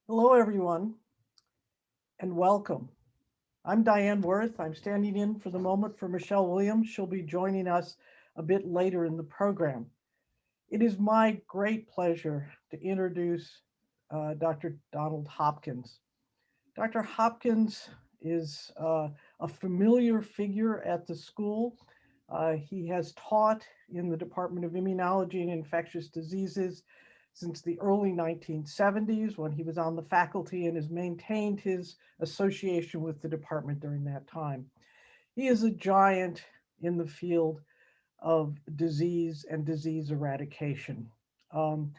Hello, everyone, and welcome. I'm Diane Worth. I'm standing in for the moment for Michelle Williams. She'll be joining us a bit later in the program. It is my great pleasure to introduce Dr. Donald Hopkins. Dr. Hopkins is a familiar figure at the school. He has taught in the Department of Immunology and Infectious Diseases since the early 1970s when he was on the faculty and has maintained his association with the department during that time. He is a giant in the field of disease and disease eradication. Um,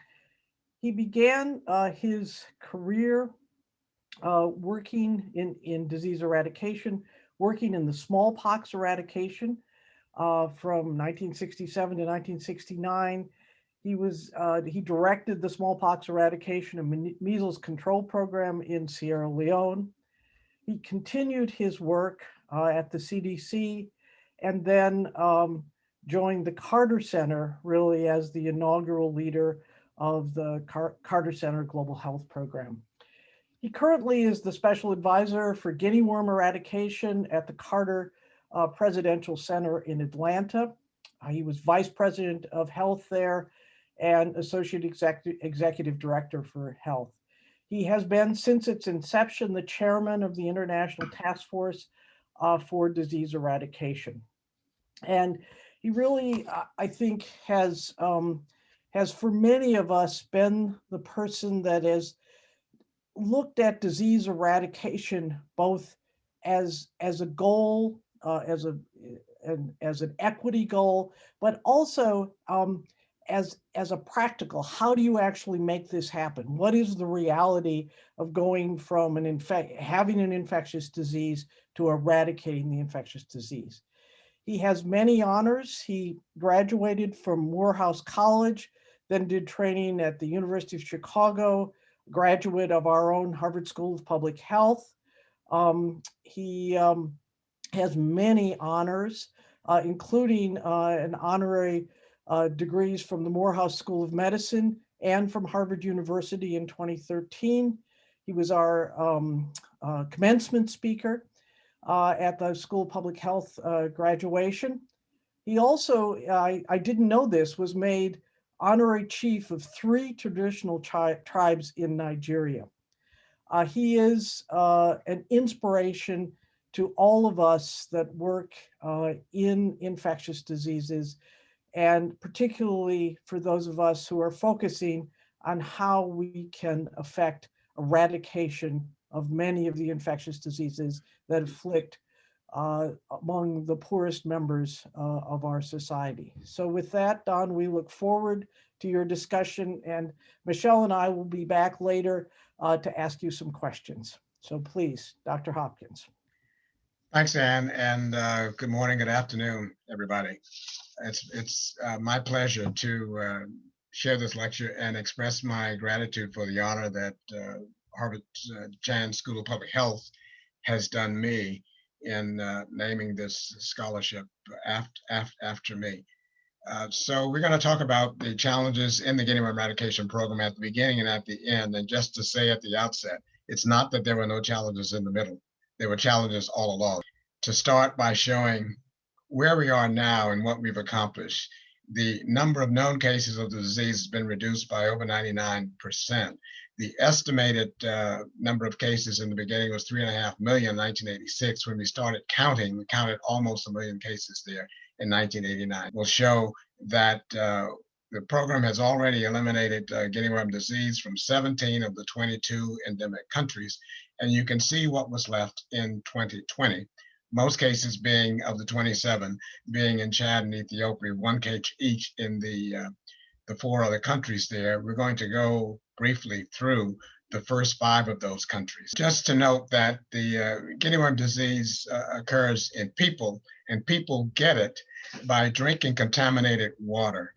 he began his career working in disease eradication, working in the smallpox eradication from 1967 to 1969. He directed the smallpox eradication and measles control program in Sierra Leone. He continued his work at the CDC and then joined the Carter Center really as the inaugural leader of the Carter Center Global Health Program. He currently is the special advisor for Guinea Worm Eradication at the Carter Presidential Center in Atlanta. He was vice president of health there and associate executive director for health. He has been, since its inception, the chairman of the International Task Force for Disease Eradication. And he really, I think, has for many of us been the person that has looked at disease eradication both as a goal, as an equity goal, but also as a practical. How do you actually make this happen? What is the reality of going from having an infectious disease to eradicating the infectious disease? He has many honors. He graduated from Morehouse College, then did training at the University of Chicago, graduate of our own Harvard School of Public Health. He has many honors, including an honorary degrees from the Morehouse School of Medicine and from Harvard University in 2013. He was our commencement speaker at the School of Public Health graduation. He also, I didn't know this, was made honorary chief of three traditional tribes in Nigeria. He is an inspiration to all of us that work in infectious diseases, and particularly for those of us who are focusing on how we can affect eradication of many of the infectious diseases that afflict among the poorest members of our society. So with that, Don, we look forward to your discussion, and Michelle and I will be back later to ask you some questions. So please, Dr. Hopkins. Thanks, Anne, and good morning, good afternoon, everybody. It's my pleasure to share this lecture and express my gratitude for the honor that Harvard Chan School of Public Health has done me in naming this scholarship after me. So we're going to talk about the challenges in the Guinea Worm Eradication Program at the beginning and at the end. And just to say at the outset, it's not that there were no challenges in the middle. There were challenges all along. To start by showing where we are now and what we've accomplished, the number of known cases of the disease has been reduced by over 99%. The estimated number of cases in the beginning was 3.5 million in 1986. When we started counting, we counted almost 1 million cases there in 1989. Will show that the program has already eliminated guinea worm disease from 17 of the 22 endemic countries, and you can see what was left in 2020. Most cases being of the 27 being in Chad and Ethiopia, one case each in the 4 other countries there. We're going to go briefly through the first 5 of those countries. Just to note that the guinea worm disease occurs in people, and people get it by drinking contaminated water.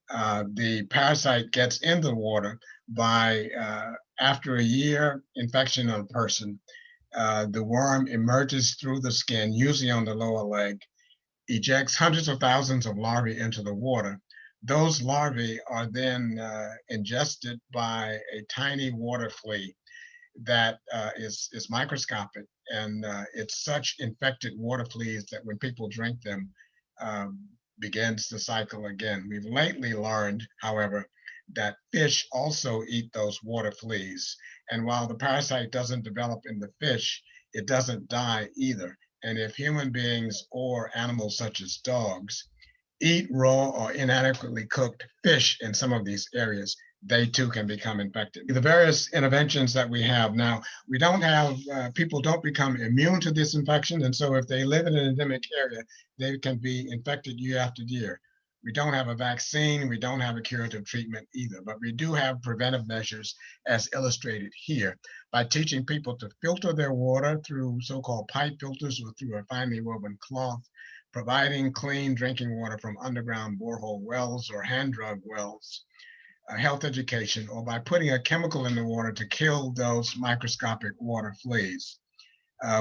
The parasite gets in the water by, after a year infection on a person, the worm emerges through the skin, usually on the lower leg, ejects hundreds of thousands of larvae into the water. Those larvae are then ingested by a tiny water flea. that is microscopic, and it's such infected water fleas that when people drink them, um, begins the cycle again. We've lately learned, however, that fish also eat those water fleas. And while the parasite doesn't develop in the fish, it doesn't die either. And if human beings or animals such as dogs eat raw or inadequately cooked fish in some of these areas, they too can become infected. The various interventions that we have now, we don't have, people don't become immune to this infection. And so if they live in an endemic area, they can be infected year after year. We don't have a vaccine, we don't have a curative treatment either, but we do have preventive measures as illustrated here by teaching people to filter their water through so-called pipe filters or through a finely woven cloth, providing clean drinking water from underground borehole wells or hand drug wells, health education, or by putting a chemical in the water to kill those microscopic water fleas,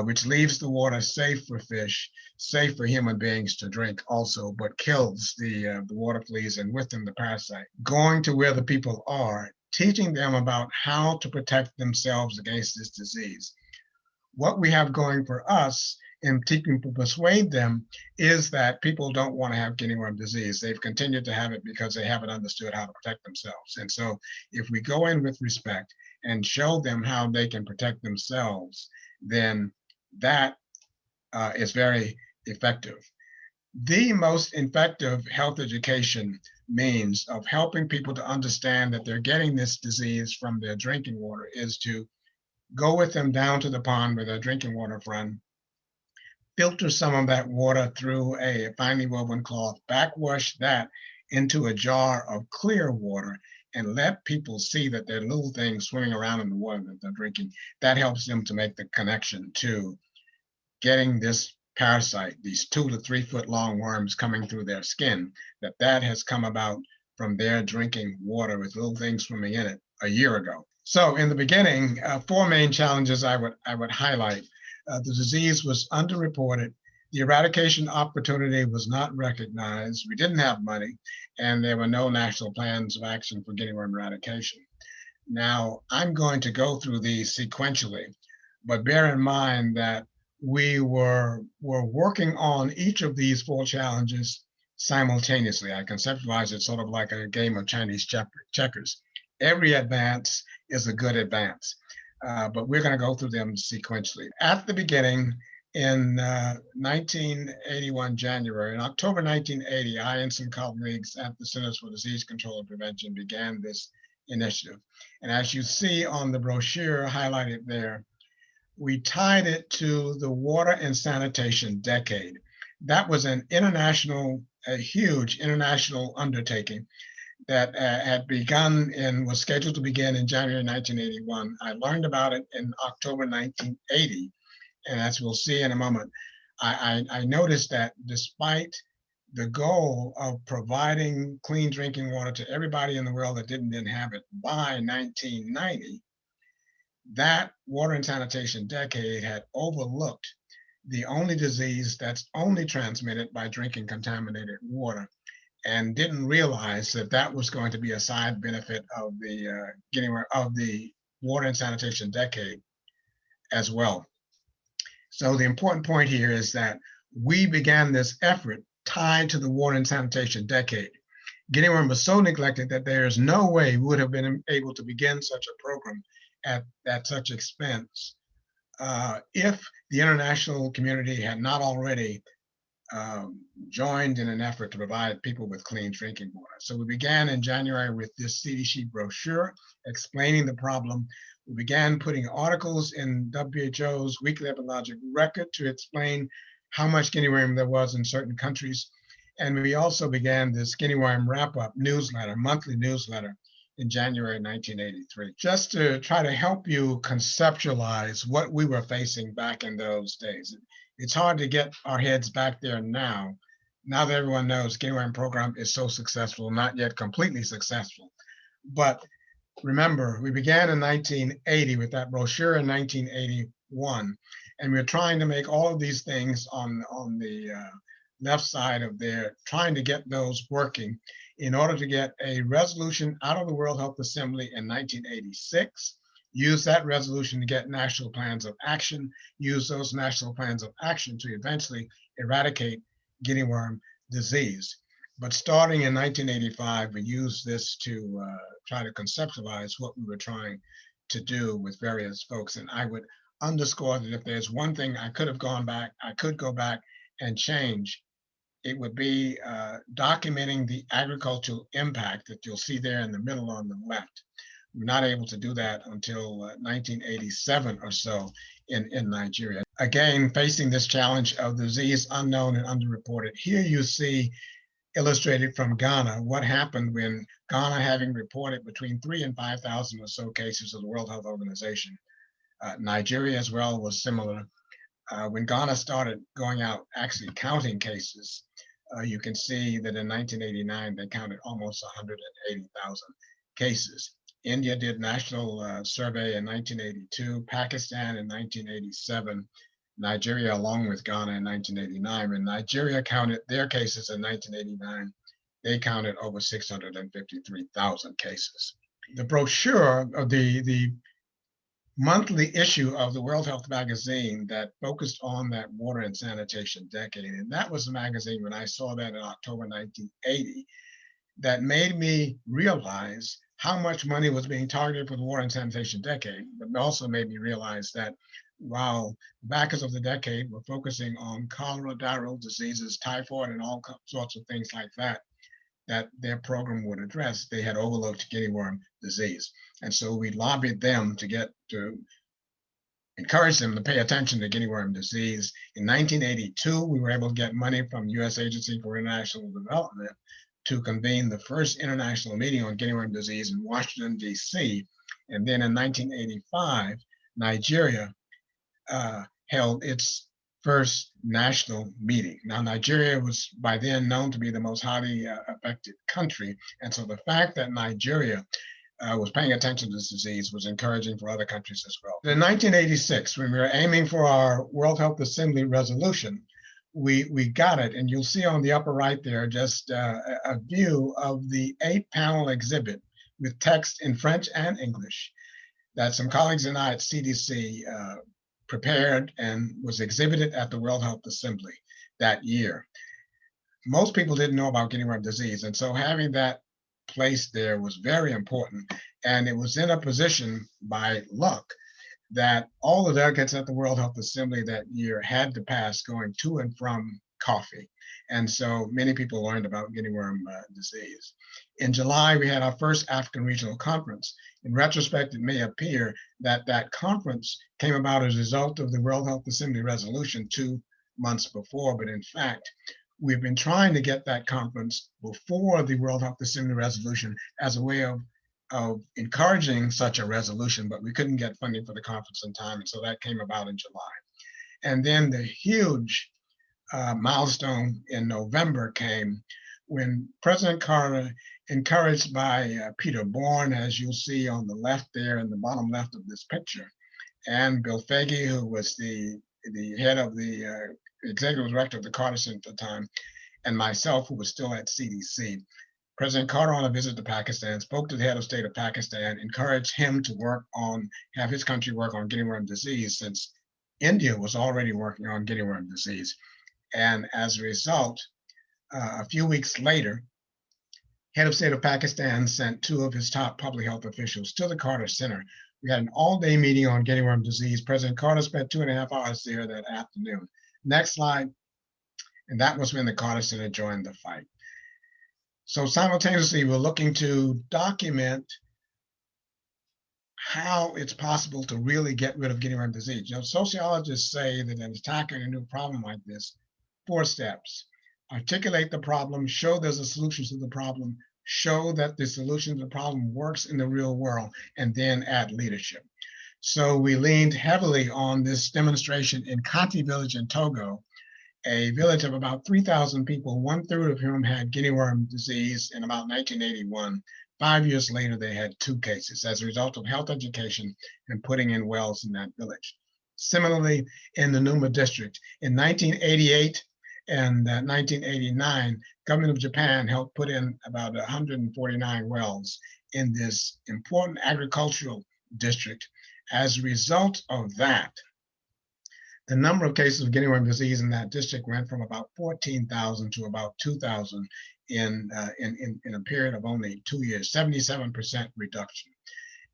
which leaves the water safe for fish, safe for human beings to drink also, but kills the water fleas and with them the parasite. Going to where the people are, teaching them about how to protect themselves against this disease. What we have going for us in teaching to persuade them is that people don't want to have guinea worm disease. They've continued to have it because they haven't understood how to protect themselves. And so if we go in with respect and show them how they can protect themselves, then that is very effective. The most effective health education means of helping people to understand that they're getting this disease from their drinking water is to go with them down to the pond where their drinking water from, filter some of that water through a finely woven cloth, backwash that into a jar of clear water, and let people see that there are little things swimming around in the water that they're drinking. That helps them to make the connection to getting this parasite, these 2 to 3 foot long worms coming through their skin, that has come about from their drinking water with little things swimming in it a year ago. So in the beginning, 4 main challenges I would highlight. The disease was underreported. The eradication opportunity was not recognized. We didn't have money, and there were no national plans of action for guinea worm eradication. Now, I'm going to go through these sequentially, but bear in mind that we were working on each of these 4 challenges simultaneously. I conceptualize it sort of like a game of Chinese checkers. Every advance is a good advance, but we're going to go through them sequentially. At the beginning, in 1981 January, in October 1980, I and some colleagues at the Centers for Disease Control and Prevention began this initiative. And as you see on the brochure highlighted there, we tied it to the Water and Sanitation Decade. That was an international, a huge international undertaking that had begun and was scheduled to begin in January 1981. I learned about it in October 1980. And as we'll see in a moment, I noticed that despite the goal of providing clean drinking water to everybody in the world that didn't have it by 1990, that Water and Sanitation Decade had overlooked the only disease that's only transmitted by drinking contaminated water, and didn't realize that that was going to be a side benefit of the Water and Sanitation Decade as well. So the important point here is that we began this effort tied to the Water and Sanitation Decade. Guinea worm was so neglected that there is no way we would have been able to begin such a program at such expense if the international community had not already joined in an effort to provide people with clean drinking water. So we began in January with this CDC brochure explaining the problem. We began putting articles in WHO's weekly epidemiologic record to explain how much guinea worm there was in certain countries. And we also began this guinea worm wrap-up newsletter, monthly newsletter, in January 1983, just to try to help you conceptualize what we were facing back in those days. It's hard to get our heads back there now that everyone knows Guinea Worm program is so successful, not yet completely successful. But remember, we began in 1980 with that brochure in 1981, and we're trying to make all of these things on the left side of there, trying to get those working in order to get a resolution out of the World Health Assembly in 1986, use that resolution to get national plans of action, use those national plans of action to eventually eradicate guinea worm disease. But starting in 1985, we used this to try to conceptualize what we were trying to do with various folks. And I would underscore that if there's one thing I could go back and change, it would be documenting the agricultural impact that you'll see there in the middle on the left. We're not able to do that until 1987 or so in Nigeria. Again, facing this challenge of disease unknown and underreported. Here you see illustrated from Ghana what happened when Ghana, having reported between 3,000 and 5,000 or so cases of the World Health Organization. Nigeria as well was similar. When Ghana started going out actually counting cases, you can see that in 1989 they counted almost 180,000 cases. India did national survey in 1982, Pakistan in 1987, Nigeria along with Ghana in 1989. When Nigeria counted their cases in 1989, they counted over 653,000 cases. The brochure of the monthly issue of the World Health magazine that focused on that water and sanitation decade, and that was the magazine when I saw that in October 1980, that made me realize how much money was being targeted for the water and sanitation decade, but also made me realize that while the backers of the decade were focusing on cholera, diarrheal diseases, typhoid, and all sorts of things like that, that their program would address, they had overlooked guinea worm disease. And so we lobbied them to encourage them to pay attention to guinea worm disease. In 1982, we were able to get money from U.S. Agency for International Development to convene the first international meeting on guinea worm disease in Washington, D.C. And then in 1985, Nigeria held its first national meeting. Now, Nigeria was by then known to be the most highly affected country. And so the fact that Nigeria was paying attention to this disease was encouraging for other countries as well. In 1986, when we were aiming for our World Health Assembly resolution, we got it. And you'll see on the upper right there just a view of the 8-panel exhibit with text in French and English that some colleagues and I at CDC prepared and was exhibited at the World Health Assembly that year. Most people didn't know about guinea worm disease, and so having that placed there was very important. And it was in a position by luck that all the delegates at the World Health Assembly that year had to pass going to and from coffee. And so many people learned about guinea worm disease. In July, we had our first African Regional Conference. In retrospect, it may appear that that conference came about as a result of the World Health Assembly resolution 2 months before, but in fact, we've been trying to get that conference before the World Health Assembly resolution as a way of encouraging such a resolution, but we couldn't get funding for the conference in time, and so that came about in July. And then the huge milestone in November came when President Carter, encouraged by Peter Bourne, as you'll see on the left there in the bottom left of this picture, and Bill Foege, who was the head of the executive director of the Carter Center at the time, and myself, who was still at CDC. President Carter, on a visit to Pakistan, spoke to the head of state of Pakistan, encouraged him to have his country work on guinea worm disease, since India was already working on guinea worm disease. And as a result, a few weeks later, head of state of Pakistan sent 2 of his top public health officials to the Carter Center. We had an all-day meeting on guinea worm disease. President Carter spent 2.5 hours there that afternoon. Next slide. And that was when the Carter Center joined the fight. So simultaneously, we're looking to document how it's possible to really get rid of guinea worm disease. You know, sociologists say that in attacking a new problem like this, 4 steps: articulate the problem, show there's a solution to the problem, show that the solution to the problem works in the real world, and then add leadership. So we leaned heavily on this demonstration in Kanti village in Togo, a village of about 3,000 people, 1/3 of whom had guinea worm disease in about 1981. 5 years later, they had 2 cases as a result of health education and putting in wells in that village. Similarly, in the Numa district, in 1988 and 1989, government of Japan helped put in about 149 wells in this important agricultural district. As a result of that, the number of cases of guinea worm disease in that district went from about 14,000 to about 2,000 in a period of only 2 years, 77% reduction.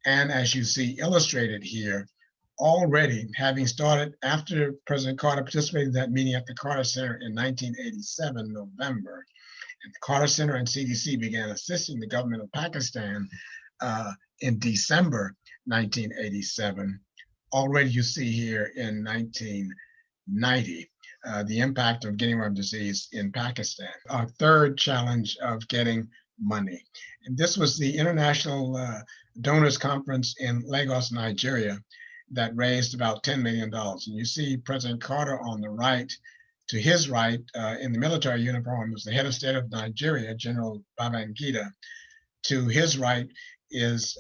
And as you see illustrated here, already having started after President Carter participated in that meeting at the Carter Center in 1987, November, and the Carter Center and CDC began assisting the government of Pakistan in December 1987. Already you see here in 1990, the impact of guinea worm disease in Pakistan. Our third challenge of getting money. And this was the International Donors Conference in Lagos, Nigeria, that raised about $10 million. And you see President Carter on the right. To his right, in the military uniform, was the head of state of Nigeria, General Babangida. To his right is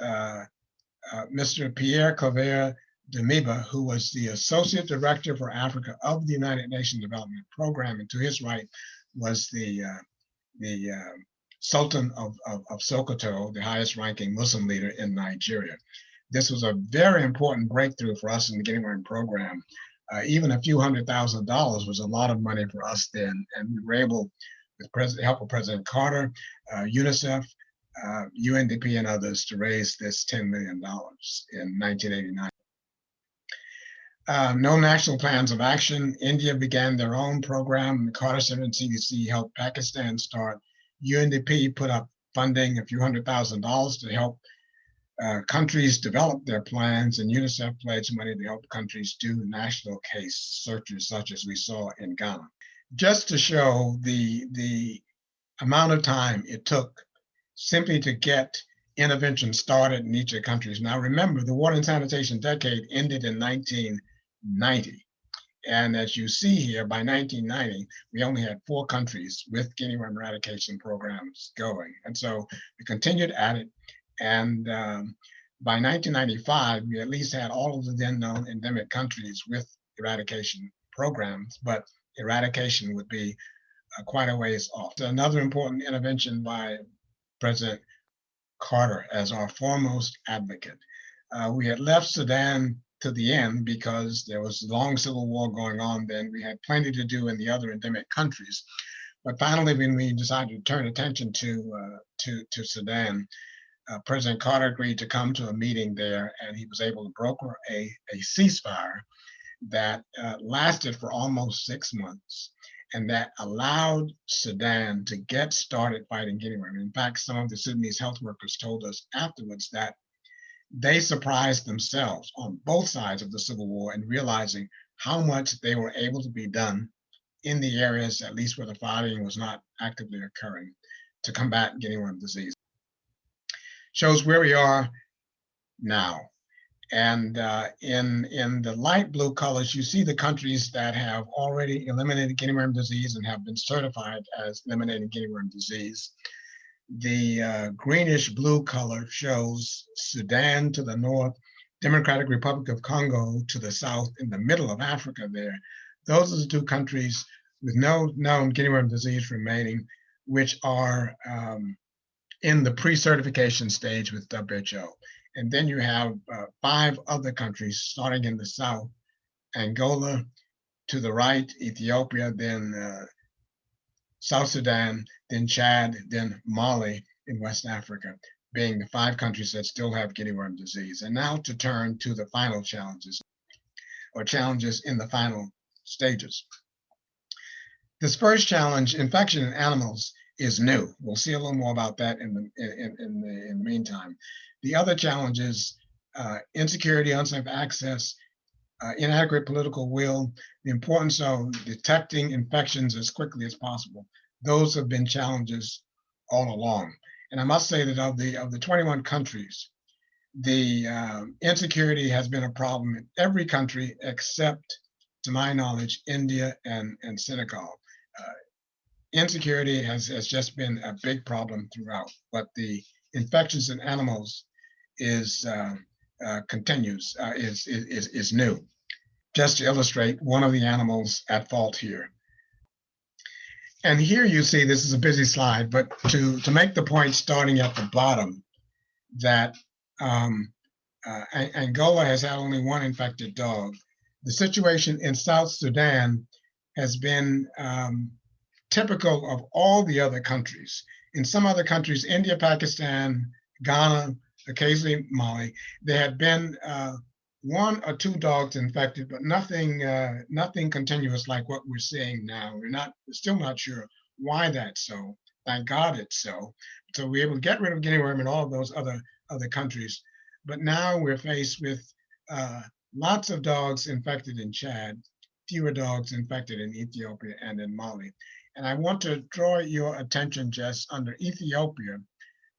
Mr. Pierre Claver Demiba, who was the Associate Director for Africa of the United Nations Development Program. And to his right was the Sultan of Sokoto, the highest ranking Muslim leader in Nigeria. This was a very important breakthrough for us in the guinea worm program. Even a few $100,000 was a lot of money for us then. And we were able, with the help of President Carter, UNICEF, UNDP, and others, to raise this $10 million in 1989. No national plans of action. India began their own program. The Carter Center and CDC helped Pakistan start. UNDP put up funding, a few $100,000 to help countries develop their plans, and UNICEF pledged money to help countries do national case searches, such as we saw in Ghana. Just to show the amount of time it took simply to get intervention started in each of the countries. Now remember, the water and sanitation decade ended in 1990. And as you see here, by 1990, we only had 4 countries with guinea worm eradication programs going. And so we continued at it. And by 1995, we at least had all of the then known endemic countries with eradication programs, but eradication would be quite a ways off. So another important intervention by President Carter as our foremost advocate. We had left Sudan to the end because there was a long civil war going on then. We had plenty to do in the other endemic countries. But finally, when we decided to turn attention to Sudan, President Carter agreed to come to a meeting there, and he was able to broker a ceasefire that lasted for almost 6 months, and that allowed Sudan to get started fighting guinea worm. In fact, some of the Sudanese health workers told us afterwards that they surprised themselves on both sides of the civil war in realizing how much they were able to be done in the areas, at least where the fighting was not actively occurring, to combat guinea worm disease. Shows where we are now. And in the light blue colors, you see the countries that have already eliminated guinea worm disease and have been certified as eliminating guinea worm disease. The greenish blue color shows Sudan to the north, Democratic Republic of Congo to the south, in the middle of Africa there. Those are the 2 countries with no known guinea worm disease remaining, which are in the pre-certification stage with WHO. And then you have 5 other countries starting in the south, Angola to the right, Ethiopia, then South Sudan, then Chad, then Mali in West Africa, being the 5 countries that still have guinea worm disease. And now to turn to the final challenges, or challenges in the final stages. This first challenge, infection in animals, is new. We'll see a little more about that in the meantime. The other challenge is insecurity, unsafe access, inadequate political will, the importance of detecting infections as quickly as possible. Those have been challenges all along. And I must say that of the 21 countries, the insecurity has been a problem in every country except, to my knowledge, India and Senegal. Insecurity has just been a big problem throughout, but the infections in animals is new. Just to illustrate one of the animals at fault here. And here you see, this is a busy slide, but to make the point starting at the bottom, that Angola has had only one infected dog. The situation in South Sudan has been typical of all the other countries. In some other countries, India, Pakistan, Ghana, occasionally Mali, there had been one or two dogs infected, but nothing continuous like what we're seeing now. We're still not sure why that's so. Thank God it's so. So we're able to get rid of Guinea worm in all of those other countries. But now we're faced with lots of dogs infected in Chad, fewer dogs infected in Ethiopia and in Mali. And I want to draw your attention, Jess, under Ethiopia,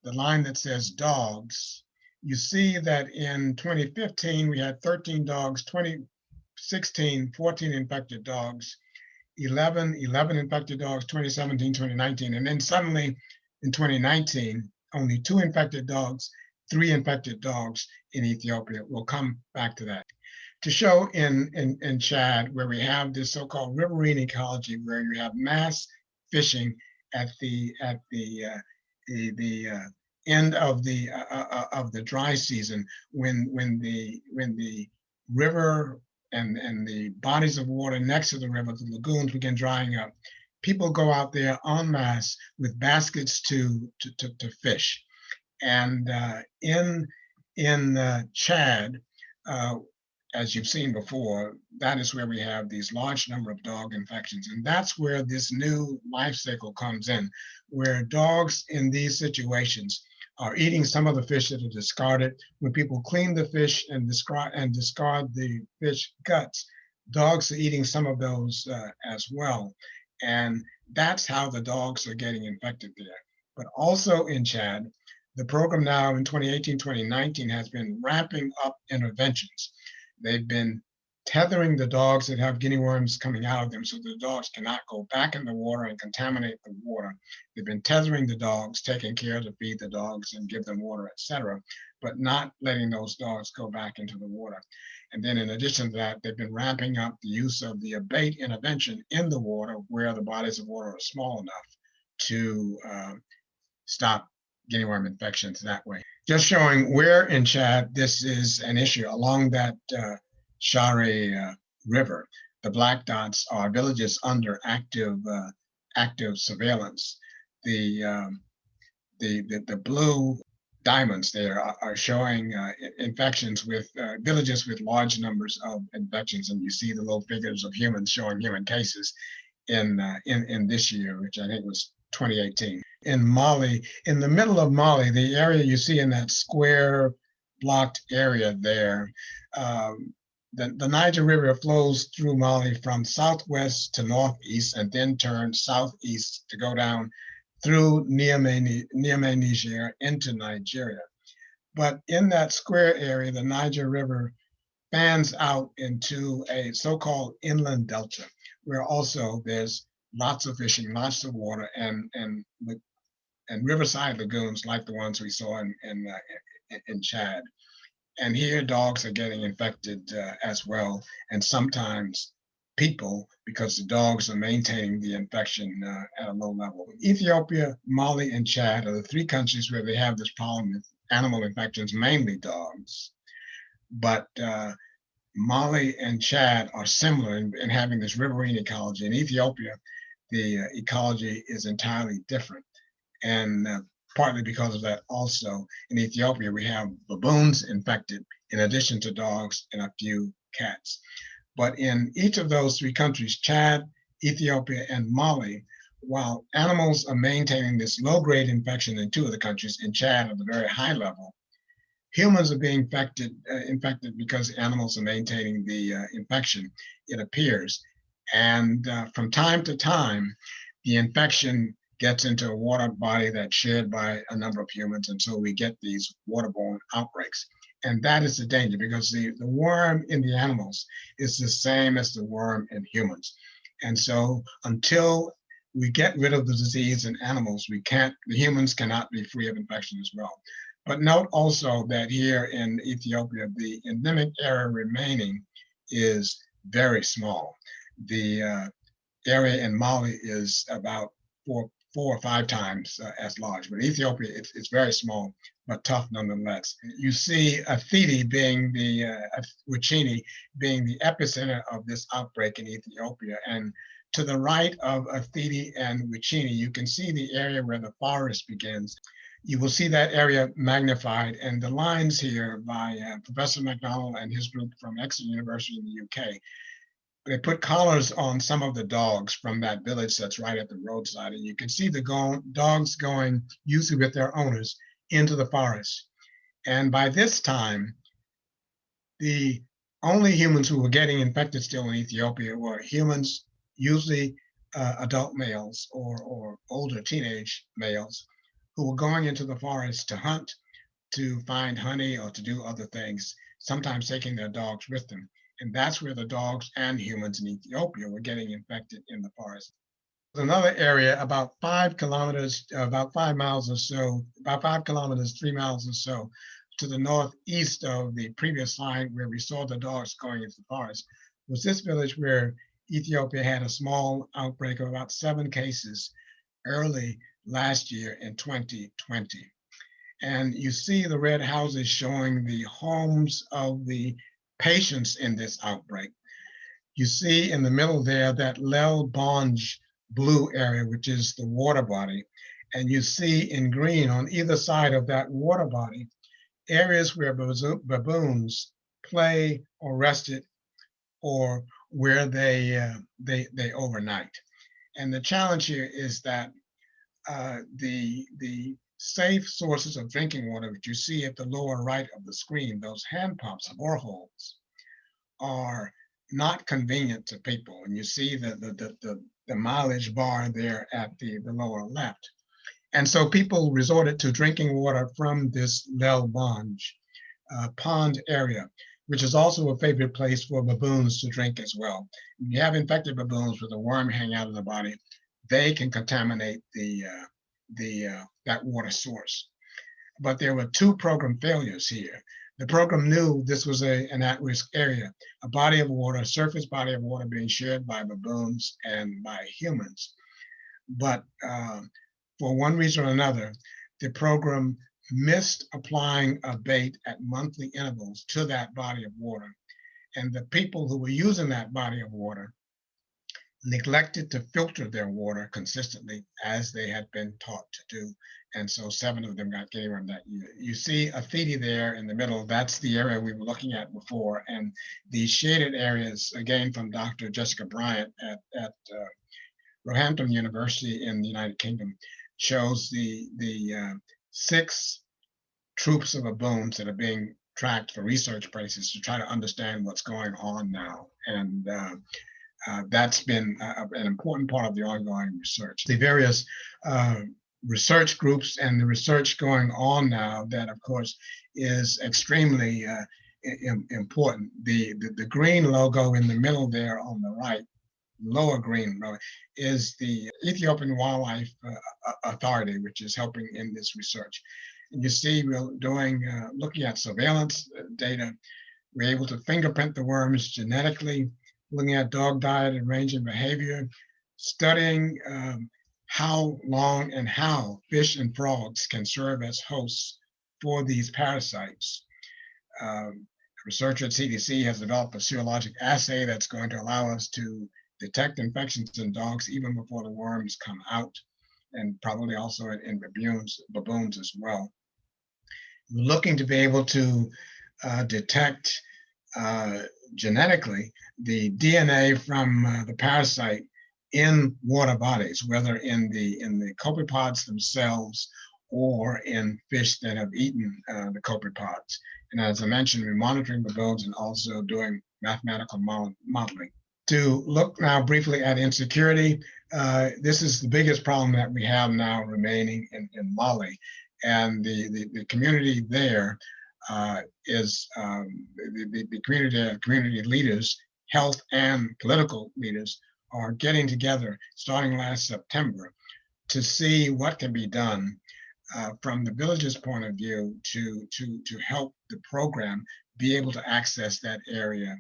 the line that says dogs. You see that in 2015, we had 13 dogs, 2016, 14 infected dogs, 11 infected dogs, 2017, 2019. And then suddenly in 2019, only 2 infected dogs, 3 infected dogs in Ethiopia. We'll come back to that. To show in Chad, where we have this so-called riverine ecology, where you have mass fishing at the end of the dry season, when the river and the bodies of water next to the river, the lagoons, begin drying up. People go out there en masse with baskets to fish, and in Chad. As you've seen before, that is where we have these large number of dog infections. And that's where this new life cycle comes in, where dogs in these situations are eating some of the fish that are discarded. When people clean the fish and discard the fish guts, dogs are eating some of those as well. And that's how the dogs are getting infected there. But also in Chad, the program now in 2018, 2019 has been ramping up interventions. They've been tethering the dogs that have guinea worms coming out of them so the dogs cannot go back in the water and contaminate the water. They've been tethering the dogs, taking care to feed the dogs and give them water, etc., but not letting those dogs go back into the water. And then in addition to that, they've been ramping up the use of the abate intervention in the water where the bodies of water are small enough to stop guinea worm infections that way. Just showing where in Chad this is an issue along that Shari River. The black dots are villages under active surveillance. The blue diamonds there are showing infections with villages with large numbers of infections, and you see the little figures of humans showing human cases in this year, which I think was 2018. In Mali, in the middle of Mali, the area you see in that square blocked area there, the Niger River flows through Mali from southwest to northeast and then turns southeast to go down through Niamey, Niger into Nigeria. But in that square area, the Niger River fans out into a so-called inland delta, where also there's lots of fishing, lots of water, and riverside lagoons like the ones we saw in Chad. And here dogs are getting infected as well, and sometimes people, because the dogs are maintaining the infection at a low level. Ethiopia, Mali, and Chad are the 3 countries where they have this problem with animal infections, mainly dogs. But Mali and Chad are similar in having this riverine ecology. In Ethiopia, the ecology is entirely different. And partly because of that also, in Ethiopia, we have baboons infected in addition to dogs and a few cats. But in each of those 3 countries, Chad, Ethiopia, and Mali, while animals are maintaining this low-grade infection in 2 of the countries, in Chad at a very high level, humans are being infected because animals are maintaining the infection, it appears. And from time to time, the infection gets into a water body that's shared by a number of humans, and so we get these waterborne outbreaks. And that is the danger, because the worm in the animals is the same as the worm in humans. And so until we get rid of the disease in animals, the humans cannot be free of infection as well. But note also that here in Ethiopia, the endemic area remaining is very small. The area in Mali is about 4 or 5 times as large. But Ethiopia, it's very small, but tough nonetheless. You see Athiti being Wachini being the epicenter of this outbreak in Ethiopia. And to the right of Athiti and Wachini, you can see the area where the forest begins. You will see that area magnified, and the lines here by Professor McDonald and his group from Exeter University in the UK. They put collars on some of the dogs from that village that's right at the roadside, and you can see the dogs going, usually with their owners, into the forest. And by this time, the only humans who were getting infected still in Ethiopia were humans, usually adult males or older teenage males, who were going into the forest to hunt, to find honey, or to do other things, sometimes taking their dogs with them. And that's where the dogs and humans in Ethiopia were getting infected in the forest. Another area about 5 kilometers, about 5 miles or so, about 5 kilometers, 3 miles or so to the northeast of the previous slide where we saw the dogs going into the forest, was this village where Ethiopia had a small outbreak of about 7 cases early last year in 2020. And you see the red houses showing the homes of the patients in this outbreak. You see in the middle there that Lel Bonj blue area, which is the water body. And you see in green on either side of that water body, areas where baboons play or rested or where they overnight. And the challenge here is that the safe sources of drinking water, which you see at the lower right of the screen, those hand pumps, boreholes, are not convenient to people. And you see the mileage bar there at the lower left. And so people resorted to drinking water from this Lel Bonj pond area, which is also a favorite place for baboons to drink as well. When you have infected baboons with a worm hanging out of the body, they can contaminate that water source. But there were 2 program failures here. The program knew this was an at-risk area, a body of water, a surface body of water being shared by baboons and by humans. But for one reason or another, the program missed applying a bait at monthly intervals to that body of water. And the people who were using that body of water neglected to filter their water consistently as they had been taught to do. And so 7 of them got Guinea worm that year. You see Athiti there in the middle. That's the area we were looking at before. And the shaded areas, again, from Dr. Jessica Bryant at Roehampton University in the United Kingdom, shows the 6 troops of baboons that are being tracked for research purposes to try to understand what's going on now. And that's been an important part of the ongoing research. The various research groups and the research going on now that, of course, is extremely important. The green logo in the middle there on the right, lower green row, is the Ethiopian Wildlife Authority, which is helping in this research. And you see we're doing, looking at surveillance data. We're able to fingerprint the worms genetically, looking at dog diet and range and behavior, studying how long and how fish and frogs can serve as hosts for these parasites. A researcher at CDC has developed a serologic assay that's going to allow us to detect infections in dogs even before the worms come out, and probably also in baboons as well. We're looking to be able to detect genetically the DNA from the parasite in water bodies, whether in the copepods themselves or in fish that have eaten the copepods. And as I mentioned, we're monitoring baboons and also doing mathematical modeling. To look now briefly at insecurity, this is the biggest problem that we have now remaining in Mali. And the community there is the community leaders, health and political leaders, are getting together starting last September to see what can be done from the village's point of view to help the program be able to access that area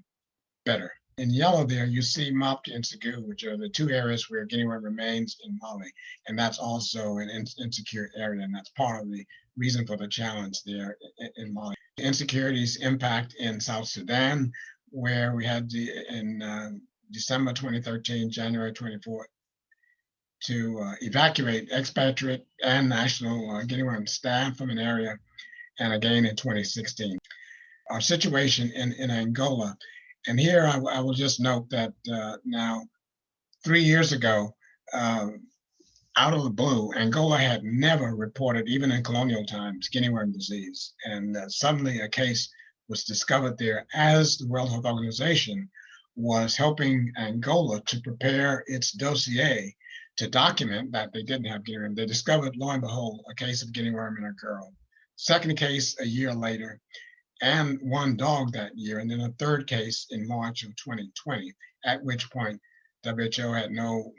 better. In yellow there, you see Mopti and Segu, which are the two areas where Guinea worm remains in Mali. And that's also an insecure area, and that's part of the reason for the challenge there in Mali. Insecurity's impact in South Sudan, where we had in December 2013, January 24th, to evacuate expatriate and national Guinea worm staff from an area, and again in 2016. Our situation in Angola, and here I will just note that now 3 years ago, out of the blue, Angola had never reported, even in colonial times, Guinea worm disease. And suddenly a case was discovered there as the World Health Organization was helping Angola to prepare its dossier to document that they didn't have Guinea worm. They discovered, lo and behold, a case of Guinea worm in a girl. Second case a year later, and one dog that year, and then a third case in March of 2020, at which point WHO had no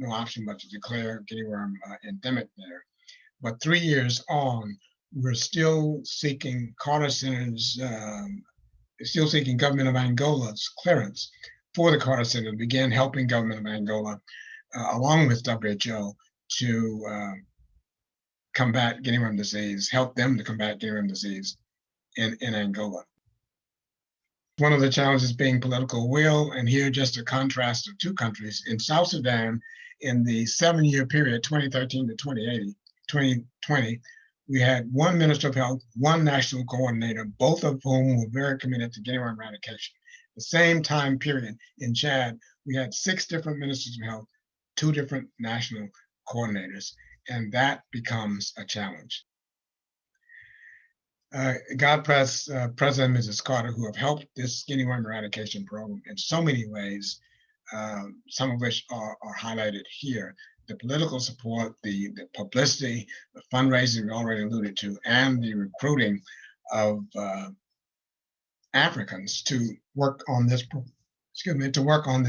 option but to declare Guinea worm endemic there. But 3 years on, we're still seeking Carter Center's, still seeking government of Angola's clearance for the Carter Center to begin helping government of Angola, along with WHO, to combat Guinea worm disease, help them to combat Guinea worm disease in Angola. One of the challenges being political will, and here just a contrast of two countries. In South Sudan, in the 7-year period, 2013 to 2020, we had one Minister of Health, one national coordinator, both of whom were very committed to Guinea worm eradication. The same time period in Chad, we had 6 different ministers of health, 2 different national coordinators, and that becomes a challenge. God bless President and Mrs. Carter, who have helped this Guinea worm eradication program in so many ways, some of which are highlighted here. The political support, the publicity, the fundraising we already alluded to, and the recruiting of Africans to work on this,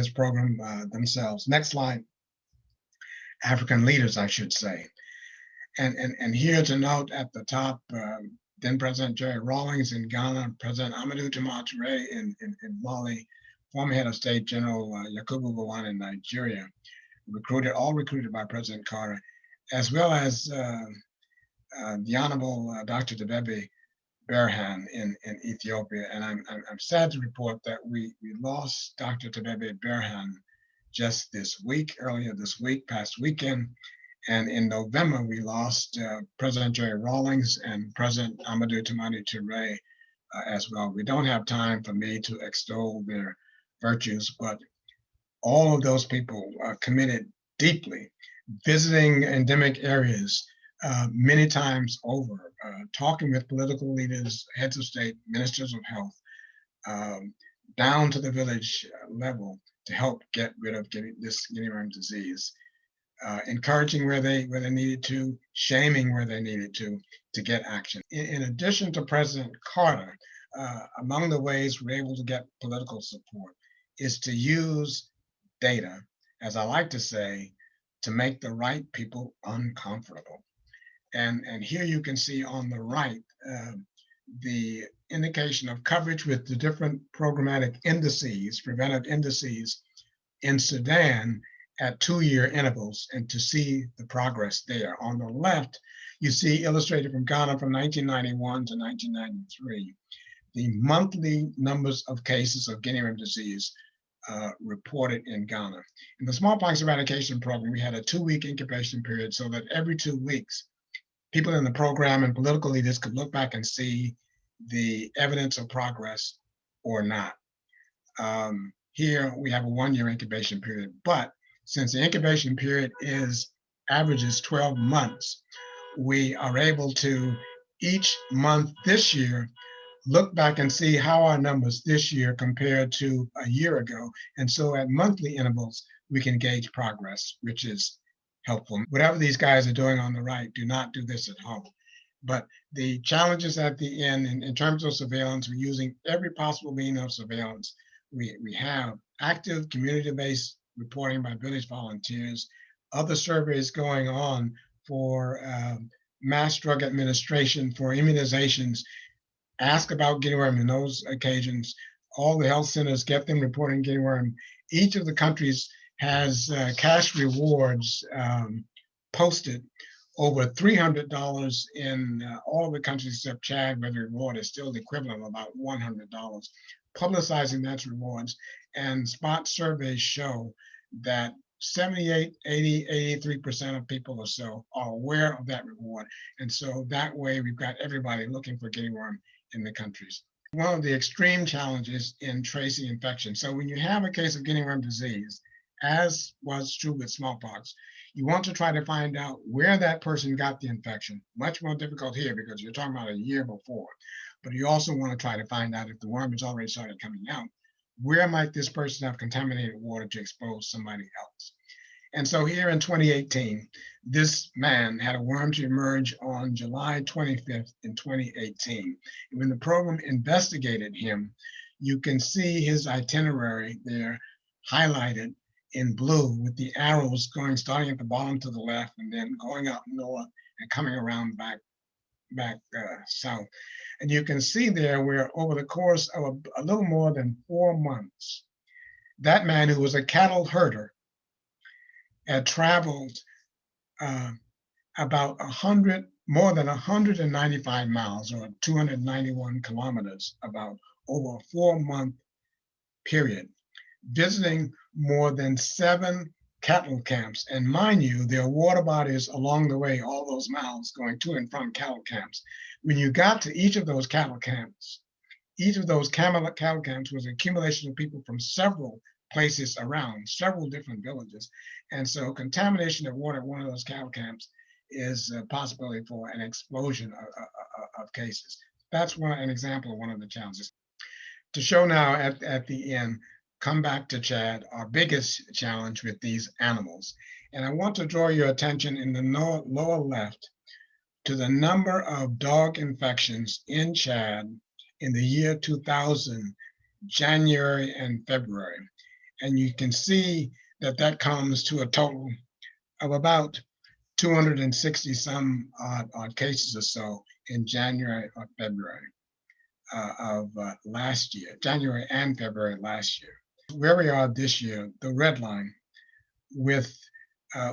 program themselves. Next slide. African leaders, I should say. And here to note at the top, then President Jerry Rawlings in Ghana, President Amadou Touré in Mali, former head of state General Yakubu Gowon in Nigeria, all recruited by President Carter, as well as the Honorable Dr. Debebe Berhan in Ethiopia. And I'm sad to report that we lost Dr. Debebe Berhan just this week, earlier this week, past weekend. And in November, we lost President Jerry Rawlings and President Amadou Touré as well. We don't have time for me to extol their virtues, but all of those people committed deeply, visiting endemic areas many times over, talking with political leaders, heads of state, ministers of health, down to the village level to help get rid of this Guinea worm disease. Encouraging where they needed to, shaming where they needed to get action. In addition to President Carter, among the ways we're able to get political support is to use data, as I like to say, to make the right people uncomfortable. And here you can see on the right the indication of coverage with the different programmatic indices, preventive indices in Sudan at 2-year intervals, and to see the progress there. On the left, you see illustrated from Ghana from 1991 to 1993, the monthly numbers of cases of Guinea worm disease reported in Ghana. In the smallpox eradication program, we had a 2-week incubation period so that every 2 weeks, people in the program and political leaders could look back and see the evidence of progress or not. Here we have a 1-year incubation period, but since the incubation period averages 12 months, we are able to each month this year look back and see how our numbers this year compared to a year ago. And so at monthly intervals, we can gauge progress, which is helpful. Whatever these guys are doing on the right, do not do this at home. But the challenges at the end, in terms of surveillance, we're using every possible means of surveillance. We have active community-based reporting by village volunteers, other surveys going on for mass drug administration, for immunizations, ask about Guinea worm in those occasions, all the health centers, get them reporting guinea worm. Each of the countries has cash rewards posted over $300 in all of the countries except Chad, where the reward is still the equivalent of about $100. Publicizing that rewards, and spot surveys show that 78, 80, 83% of people or so are aware of that reward. And so that way we've got everybody looking for guinea worm in the countries. One of the extreme challenges in tracing infection. So when you have a case of guinea worm disease, as was true with smallpox, you want to try to find out where that person got the infection. Much more difficult here because you're talking about a year before. But you also want to try to find out if the worm has already started coming out, where might this person have contaminated water to expose somebody else? And so here in 2018, this man had a worm to emerge on July 25th in 2018. And when the program investigated him, you can see his itinerary there highlighted in blue with the arrows going, starting at the bottom to the left and then going up north and coming around back south. And you can see there where over the course of a little more than 4 months, that man, who was a cattle herder, had traveled about more than 195 miles, or 291 kilometers, about over a 4-month period, visiting more than 7 cattle camps. And mind you, there are water bodies along the way, all those miles going to and from cattle camps. When you got to each of those cattle camps, each of those cattle camps was an accumulation of people from several places around, several different villages. And so contamination of water at one of those cattle camps is a possibility for an explosion of cases. That's an example of one of the challenges. To show now at the end, come back to Chad, our biggest challenge with these animals. And I want to draw your attention in the lower left to the number of dog infections in Chad in the year 2000, January and February. And you can see that that comes to a total of about 260 some odd cases or so in January or February of last year, January and February last year. Where we are this year, the red line, with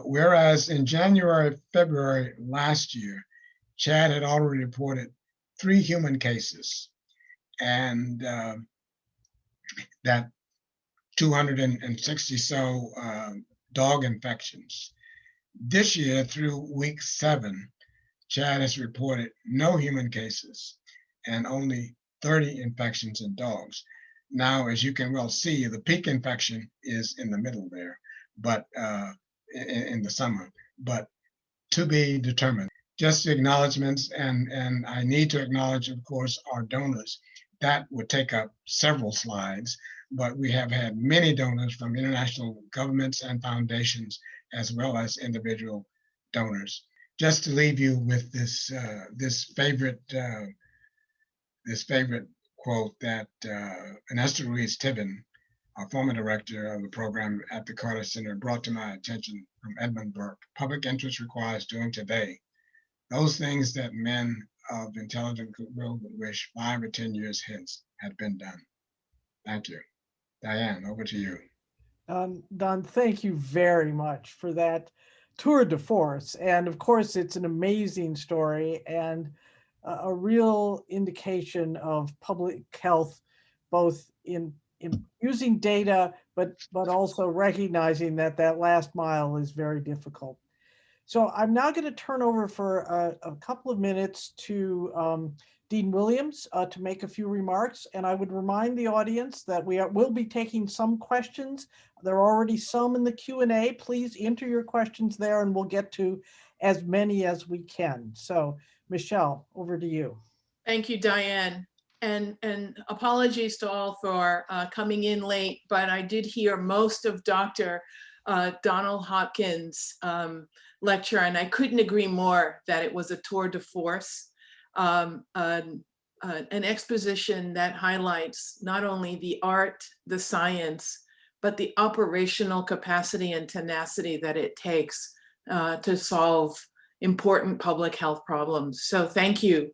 whereas in January, February last year, Chad had already reported 3 human cases, and that 260 so dog infections. This year, through week 7, Chad has reported no human cases and only 30 infections in dogs. Now, as you can well see, the peak infection is in the middle there, but in the summer, but to be determined. Just the acknowledgements, and I need to acknowledge, of course, our donors. That would take up several slides, but we have had many donors from international governments and foundations, as well as individual donors. Just to leave you with this favorite quote that Ernesto Ruiz-Tibin, our former director of the program at the Carter Center, brought to my attention from Edmund Burke. Public interest requires doing today those things that men of intelligent goodwill would wish 5 or 10 years hence had been done. Thank you. Diane, over to you. Don, thank you very much for that tour de force. And of course, it's an amazing story and a real indication of public health, both in using data, but also recognizing that that last mile is very difficult. So I'm now going to turn over for a couple of minutes to Dean Williams to make a few remarks. And I would remind the audience that will be taking some questions. There are already some in the Q&A. Please enter your questions there and we'll get to as many as we can. So Michelle, over to you. Thank you, Diane. And apologies to all for coming in late, but I did hear most of Dr. Donald Hopkins' lecture, and I couldn't agree more that it was a tour de force, an exposition that highlights not only the art, the science, but the operational capacity and tenacity that it takes to solve important public health problems. So thank you.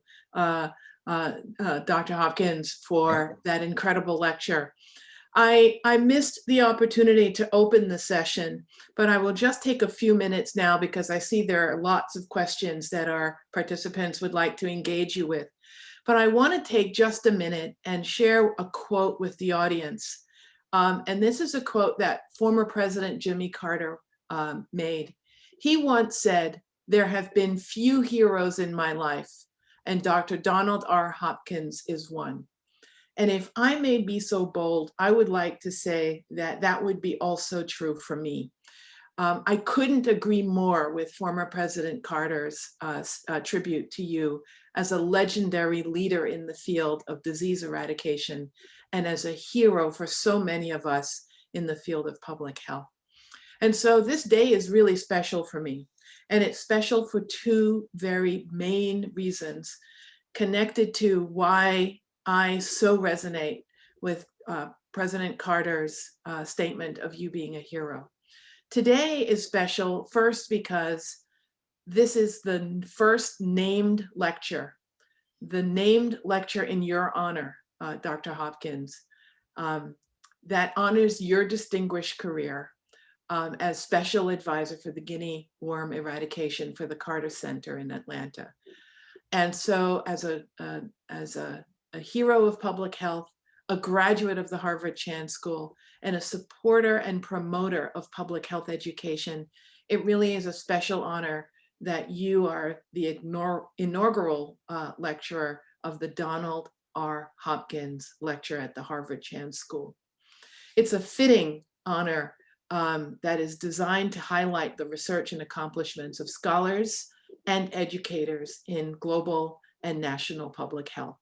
Dr. Hopkins, for that incredible lecture. I missed the opportunity to open the session, but I will just take a few minutes now because I see there are lots of questions that our participants would like to engage you with. But I want to take just a minute and share a quote with the audience. And this is a quote that former President Jimmy Carter made. He once said, "There have been few heroes in my life, and Dr. Donald R. Hopkins is one." And if I may be so bold, I would like to say that that would be also true for me. I couldn't agree more with former President Carter's tribute to you as a legendary leader in the field of disease eradication and as a hero for so many of us in the field of public health. And so this day is really special for me. And it's special for two very main reasons connected to why I so resonate with President Carter's statement of you being a hero. Today is special first because this is the first named lecture, the named lecture in your honor, Dr. Hopkins, that honors your distinguished career as special advisor for the Guinea Worm Eradication for the Carter Center in Atlanta. And so as a hero of public health, a graduate of the Harvard Chan School, and a supporter and promoter of public health education, it really is a special honor that you are the inaugural lecturer of the Donald R. Hopkins Lecture at the Harvard Chan School. It's a fitting honor that is designed to highlight the research and accomplishments of scholars and educators in global and national public health.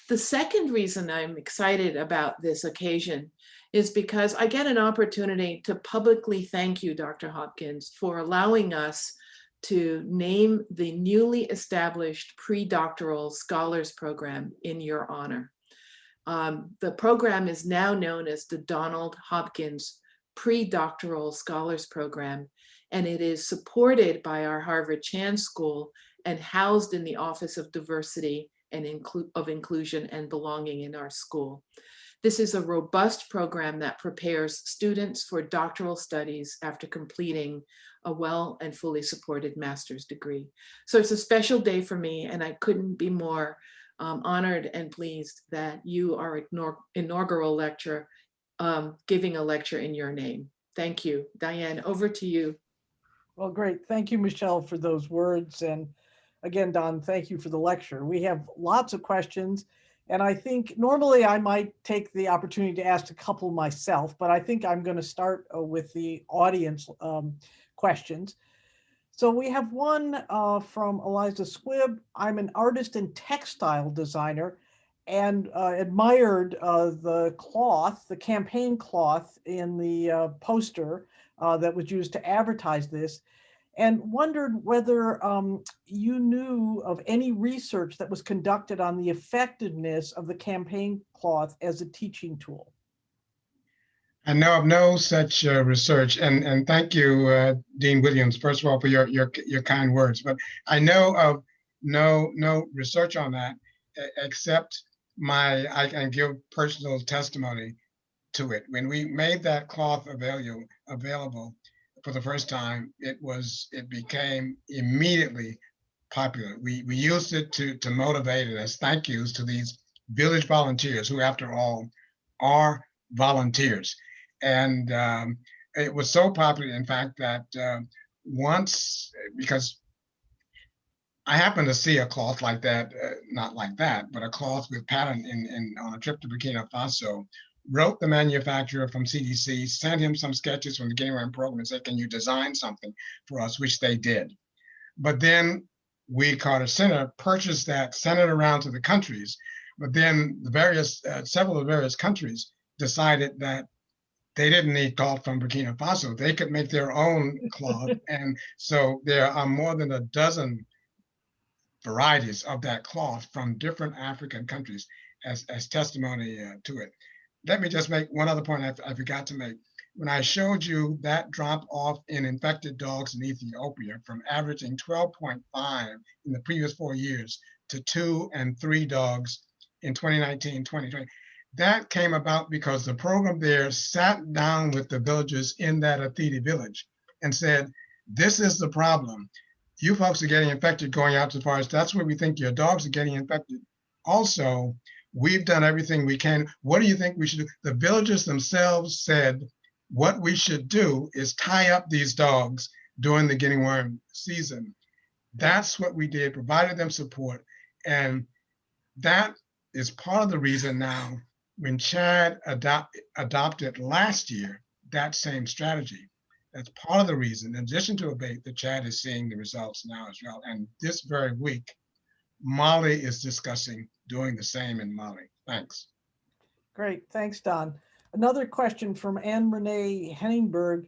The second reason I'm excited about this occasion is because I get an opportunity to publicly thank you, Dr. Hopkins, for allowing us to name the newly established pre-doctoral scholars program in your honor. The program is now known as the Donald Hopkins Pre-Doctoral Scholars Program, and it is supported by our Harvard Chan School and housed in the Office of Diversity and Inclusion and Belonging in our school. This is a robust program that prepares students for doctoral studies after completing a well and fully supported master's degree. So it's a special day for me, and I couldn't be more honored and pleased that you are inaugural lecturer giving a lecture in your name. Thank you. Diane, over to you. Well, great. Thank you, Michelle, for those words. And again, Don, thank you for the lecture. We have lots of questions, and I think normally I might take the opportunity to ask a couple myself, but I think I'm going to start with the audience questions. So we have one from Eliza Squibb. "I'm an artist and textile designer and admired the cloth, the campaign cloth in the poster that was used to advertise this, and wondered whether you knew of any research that was conducted on the effectiveness of the campaign cloth as a teaching tool." I know of no such research, and thank you, Dean Williams, first of all, for your kind words. But I know of no research on that, except I can give personal testimony to it. When we made that cloth available for the first time, it became immediately popular. We used it to motivate it as thank yous to these village volunteers who, after all, are volunteers. And it was so popular, in fact, that once, because I happened to see a cloth like that, not like that, but a cloth with pattern on a trip to Burkina Faso, wrote the manufacturer from CDC, sent him some sketches from the Guinea Worm Program and said, "Can you design something for us?" Which they did. But then we, Carter Center, purchased that, sent it around to the countries. But then several of the various countries decided that they didn't need cloth from Burkina Faso. They could make their own cloth. And so there are more than a dozen varieties of that cloth from different African countries as testimony to it. Let me just make one other point I forgot to make. When I showed you that drop off in infected dogs in Ethiopia from averaging 12.5 in the previous 4 years to 2 and 3 dogs in 2019, 2020. That came about because the program there sat down with the villagers in that Athiti village and said, this is the problem. You folks are getting infected going out to the forest. That's where we think your dogs are getting infected. Also, we've done everything we can. What do you think we should do? The villagers themselves said, what we should do is tie up these dogs during the guinea worm season. That's what we did, provided them support. And that is part of the reason now when Chad adopted last year that same strategy. That's part of the reason, in addition to abate, that Chad is seeing the results now as well. And this very week, Mali is discussing doing the same in Mali. Thanks. Great, thanks, Don. Another question from Anne Renee Henningberg.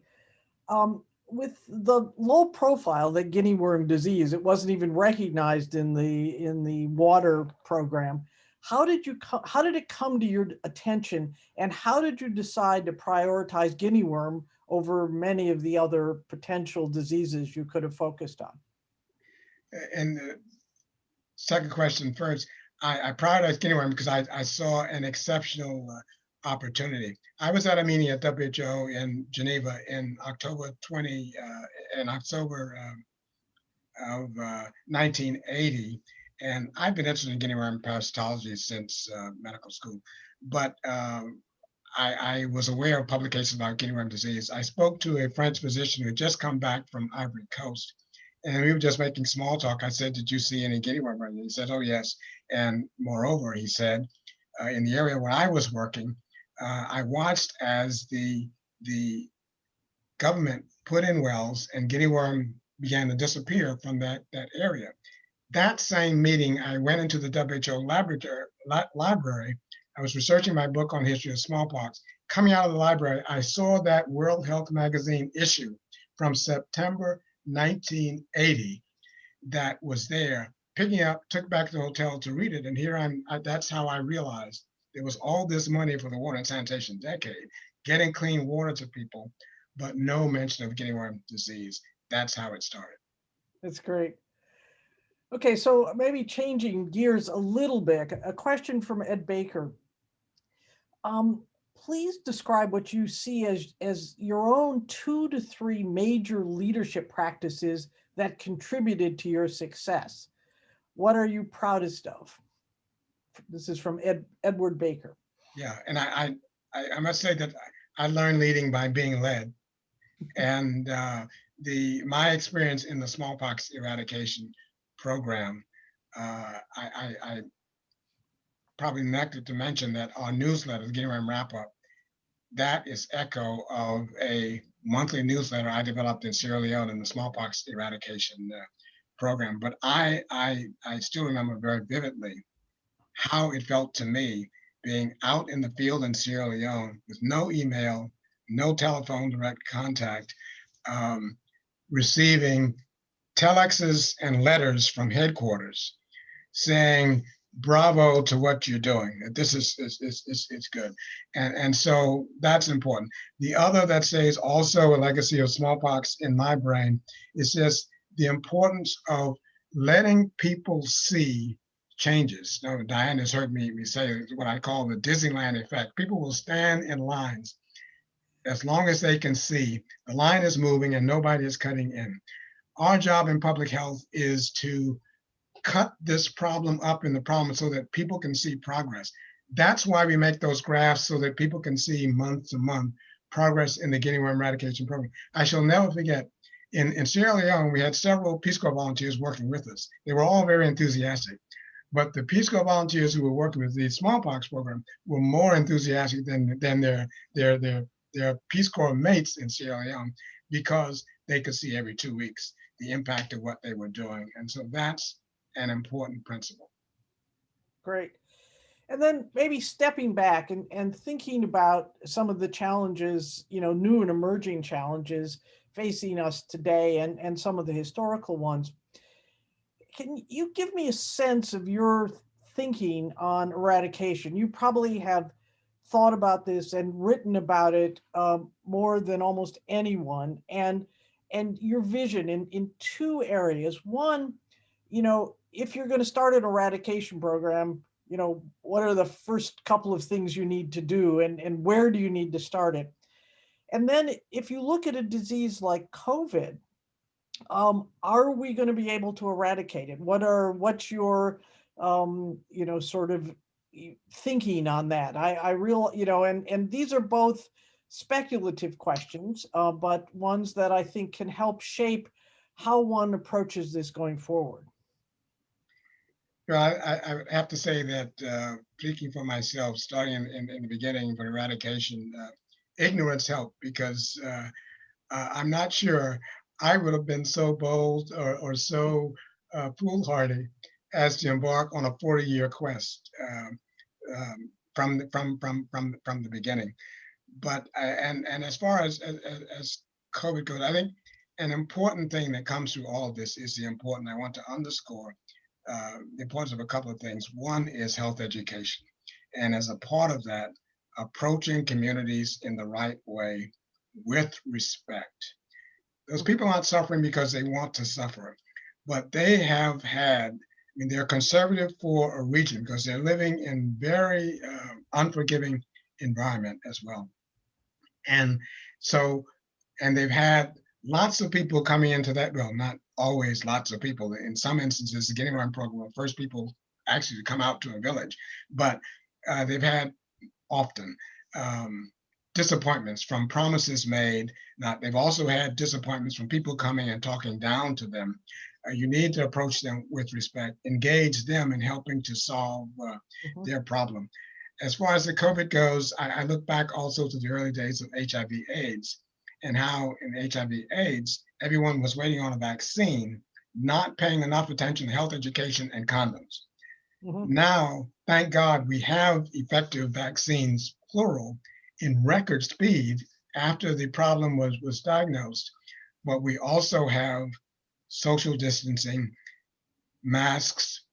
With the low profile that guinea worm disease, it wasn't even recognized in the water program. How did it come to your attention, and how did you decide to prioritize guinea worm over many of the other potential diseases you could have focused on? And the second question first, I prioritized guinea worm because I saw an exceptional opportunity. I was at a meeting at WHO in Geneva in October of 1980, and I've been interested in guinea worm parasitology since medical school. But I was aware of publications about guinea worm disease. I spoke to a French physician who had just come back from Ivory Coast, and we were just making small talk. I said, "Did you see any guinea worm?" And he said, "Oh yes." And moreover, he said, in the area where I was working, I watched as the government put in wells and guinea worm began to disappear from that area. That same meeting, I went into the WHO library. I was researching my book on history of smallpox. Coming out of the library, I saw that World Health Magazine issue from September 1980 that was there. Picking up, took back to the hotel to read it, and here that's how I realized there was all this money for the water and sanitation decade, getting clean water to people, but no mention of guinea worm disease. That's how it started. That's great. Okay, so maybe changing gears a little bit, a question from Ed Baker. Please describe what you see as your own 2 to 3 major leadership practices that contributed to your success. What are you proudest of? This is from Edward Baker. Yeah, and I must say that I learned leading by being led. And my experience in the smallpox eradication program, I probably neglected to mention that our newsletter, the Guinea Worm Wrap-Up, that is echo of a monthly newsletter I developed in Sierra Leone in the smallpox eradication program. But I still remember very vividly how it felt to me being out in the field in Sierra Leone with no email, no telephone direct contact, receiving telexes and letters from headquarters saying, bravo to what you're doing. This is it's good. And so that's important. The other that says also a legacy of smallpox in my brain is just the importance of letting people see changes. Now, Diane has heard me say what I call the Disneyland effect. People will stand in lines as long as they can see the line is moving and nobody is cutting in. Our job in public health is to cut this problem up in the problem so that people can see progress. That's why we make those graphs so that people can see month to month progress in the Guinea Worm Eradication Program. I shall never forget, in Sierra Leone, we had several Peace Corps volunteers working with us. They were all very enthusiastic. But the Peace Corps volunteers who were working with the smallpox program were more enthusiastic than their Peace Corps mates in Sierra Leone because they could see every 2 weeks the impact of what they were doing. And so that's an important principle. Great. And then maybe stepping back and thinking about some of the challenges, new and emerging challenges facing us today and some of the historical ones. Can you give me a sense of your thinking on eradication? You probably have thought about this and written about it more than almost anyone, and your vision in 2 areas. One, if you're going to start an eradication program, what are the first couple of things you need to do, and where do you need to start it? And then if you look at a disease like COVID, are we going to be able to eradicate it? What's your, sort of thinking on that? And these are both speculative questions, but ones that I think can help shape how one approaches this going forward. Well, I have to say that speaking for myself, starting in the beginning for eradication, ignorance helped because I'm not sure I would have been so bold or so foolhardy as to embark on a 40-year quest from the beginning. But and as far as COVID goes, I think an important thing that comes through all of this is I want to underscore the importance of a couple of things. One is health education, and as a part of that, approaching communities in the right way with respect. Those people aren't suffering because they want to suffer, but they have had, they're conservative for a region because they're living in very unforgiving environment as well. And so, and they've had lots of people coming into that, well, not always lots of people. In some instances, the Guinea Worm Program were the first people actually to come out to a village, but they've had often disappointments from promises made. Now, they've also had disappointments from people coming and talking down to them. You need to approach them with respect, engage them in helping to solve their problem. As far as the COVID goes, I look back also to the early days of HIV/AIDS and how in HIV/AIDS, everyone was waiting on a vaccine, not paying enough attention to health education and condoms. Now, thank God, we have effective vaccines, plural, in record speed after the problem was diagnosed. But we also have social distancing, masks,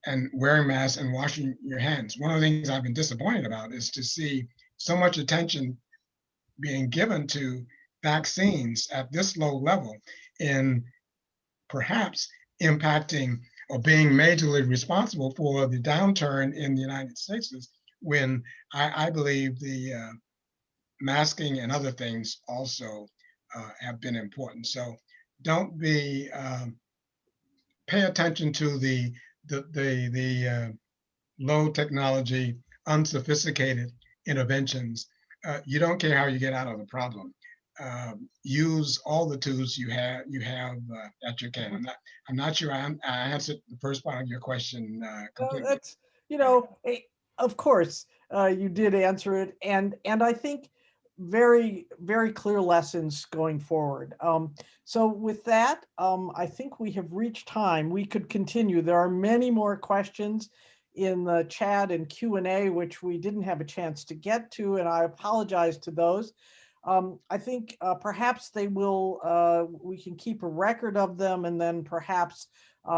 and wearing masks and washing your hands. One of the things I've been disappointed about is to see so much attention being given to vaccines at this low level in perhaps impacting or being majorly responsible for the downturn in the United States, when I believe the masking and other things also have been important. So don't be, pay attention to the low technology, unsophisticated interventions. You don't care how you get out of the problem. Use all the tools you have at your can. I'm not sure I answered the first part of your question completely. That's, of course, you did answer it, and I think very, very clear lessons going forward. So with that, I think we have reached time. We could continue. There are many more questions in the chat and Q&A, which we didn't have a chance to get to, and I apologize to those. I think perhaps they will, we can keep a record of them and then perhaps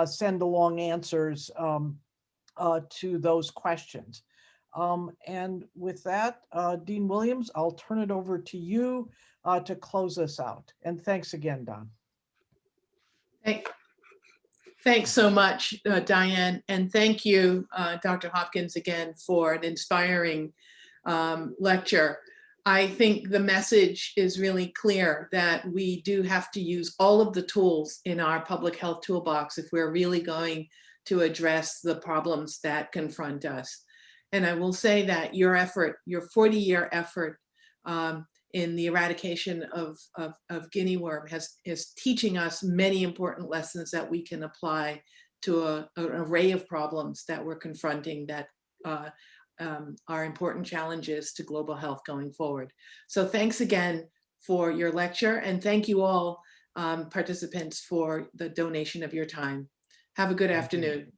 send along answers to those questions. And with that, Dean Williams, I'll turn it over to you to close us out. And thanks again, Don. Thanks so much, Diane. And thank you, Dr. Hopkins, again, for an inspiring lecture. I think the message is really clear that we do have to use all of the tools in our public health toolbox if we're really going to address the problems that confront us. And I will say that your effort, your 40-year effort in the eradication of Guinea worm is teaching us many important lessons that we can apply to an array of problems that we're confronting that are important challenges to global health going forward. So thanks again for your lecture, and thank you all participants for the donation of your time. Have a good afternoon.